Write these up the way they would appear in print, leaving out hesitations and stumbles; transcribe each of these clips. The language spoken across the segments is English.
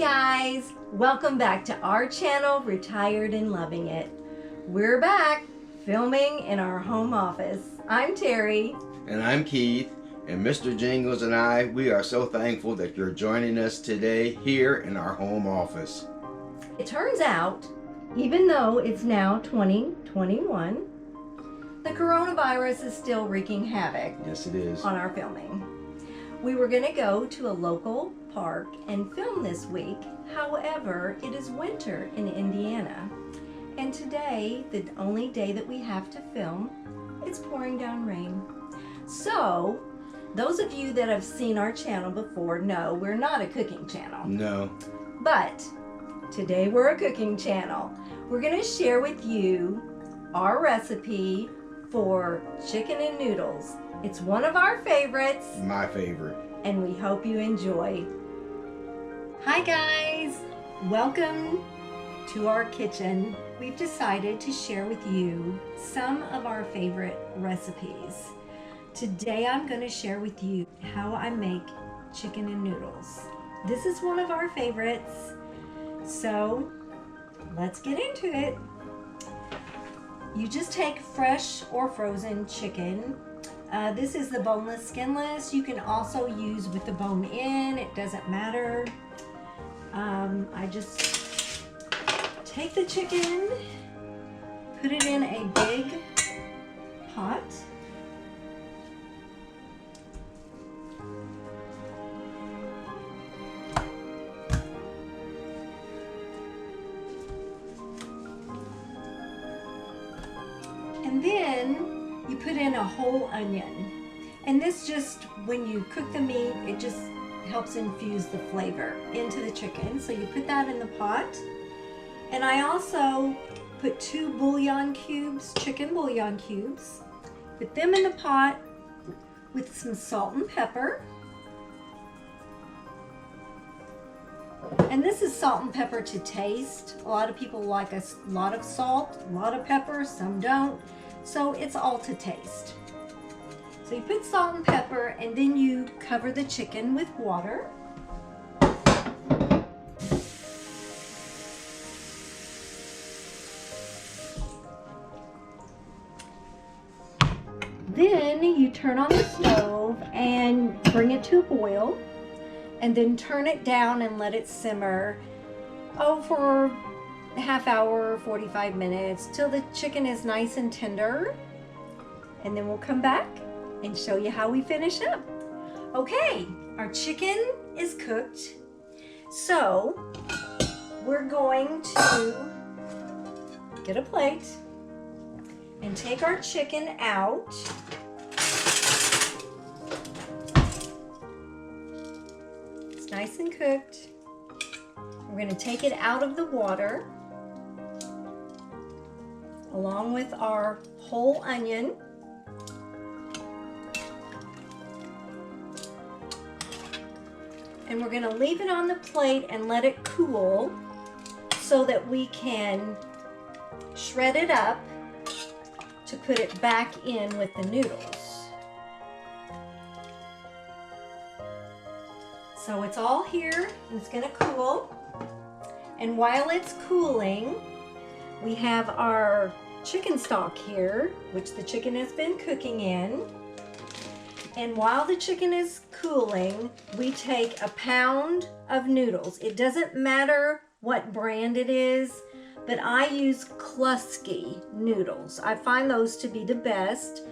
guys, welcome back to our channel, Retired and Loving It. We're back filming in our home office. I'm Terry. And I'm Keith. And Mr. Jingles and I, we are so thankful that you're joining us today here in our home office. It turns out, even though it's now 2021, the coronavirus is still wreaking havoc. Yes, it is. On our filming. We were going to go to a local park and film this week. However, it is winter in Indiana. And today, the only day that we have to film, it's pouring down rain. So, those of you that have seen our channel before know we're not a cooking channel. No. But today we're a cooking channel. We're going to share with you our recipe for chicken and noodles. It's one of our favorites. My favorite. And we hope you enjoy. Hi guys, welcome to our kitchen. We've decided to share with you some of our favorite recipes. Today I'm going to share with you how I make chicken and noodles. This is one of our favorites. So let's get into it. You just take fresh or frozen chicken. This is the boneless, skinless. You can also use with the bone in, it doesn't matter. I just take the chicken, put it in a big pot. And then you put in a whole onion. And this just, when you cook the meat, it just helps infuse the flavor into the chicken. So you put that in the pot. And I also put 2 bouillon cubes, chicken bouillon cubes. Put them in the pot with some salt and pepper. And this is salt and pepper to taste. A lot of people like a lot of salt, a lot of pepper, some don't. So it's all to taste. So you put salt and pepper and then you cover the chicken with water. Then you turn on the stove and bring it to a boil. And then turn it down and let it simmer, for a half hour, 45 minutes, till the chicken is nice and tender. And then we'll come back and show you how we finish up. Okay, our chicken is cooked. So we're going to get a plate and take our chicken out. Nice and cooked. We're going to take it out of the water along with our whole onion. And we're going to leave it on the plate and let it cool so that we can shred it up to put it back in with the noodles. So it's all here, and it's going to cool. And while it's cooling, we have our chicken stock here, which the chicken has been cooking in. And while the chicken is cooling, we take a pound of noodles. It doesn't matter what brand it is, but I use Klusky noodles. I find those to be the best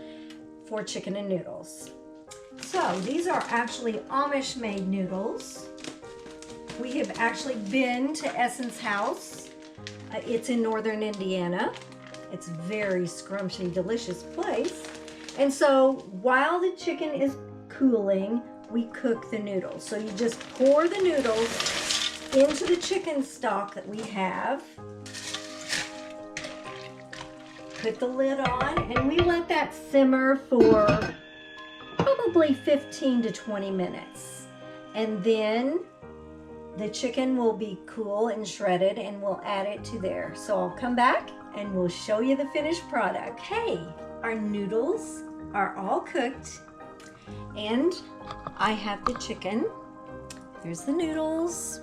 for chicken and noodles. So these are actually Amish made noodles. We have actually been to Essence House. It's in northern Indiana. It's a very scrumptious, delicious place. And so while the chicken is cooling, we cook the noodles. So you just pour the noodles into the chicken stock that we have. Put the lid on and we let that simmer for probably 15 to 20 minutes. And then the chicken will be cool and shredded and we'll add it to there. So I'll come back and we'll show you the finished product. Hey, our noodles are all cooked and I have the chicken. There's the noodles.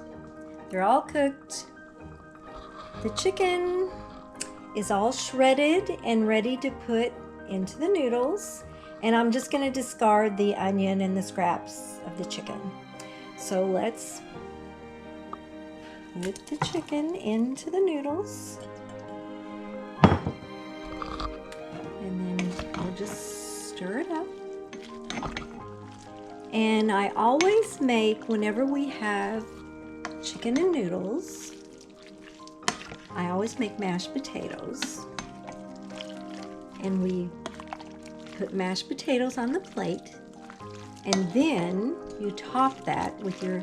They're all cooked. The chicken is all shredded and ready to put into the noodles. And I'm just going to discard the onion and the scraps of the chicken. So let's put the chicken into the noodles. And then we'll just stir it up. And I always make, whenever we have chicken and noodles, I always make mashed potatoes. And we put mashed potatoes on the plate, and then you top that with your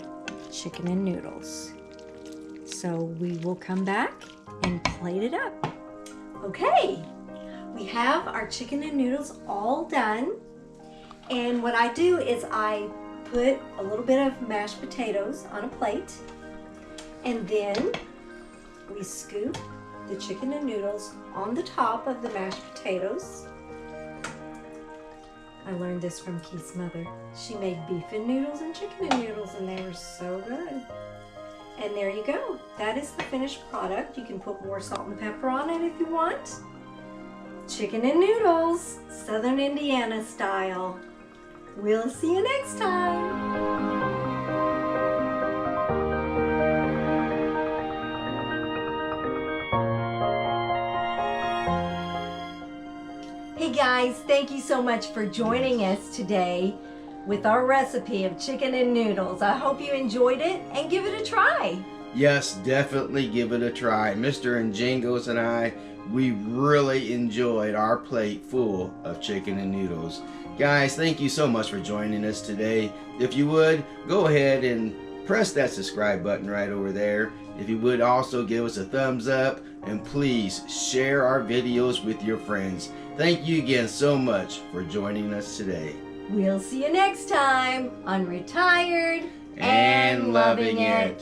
chicken and noodles. So we will come back and plate it up. Okay, we have our chicken and noodles all done. And what I do is I put a little bit of mashed potatoes on a plate, and then we scoop the chicken and noodles on the top of the mashed potatoes. I learned this from Keith's mother. She made beef and noodles and chicken and noodles, and they were so good. And there you go. That is the finished product. You can put more salt and pepper on it if you want. Chicken and noodles, Southern Indiana style. We'll see you next time. Hey guys, thank you so much for joining us today with our recipe of chicken and noodles. I hope you enjoyed it and give it a try. Yes, definitely give it a try. Mr. and Jingles and I, we really enjoyed our plate full of chicken and noodles. Guys, thank you so much for joining us today. If you would, go ahead and press that subscribe button right over there. If you would also give us a thumbs up, and please share our videos with your friends. Thank you again so much for joining us today. We'll see you next time on Retired and Loving It.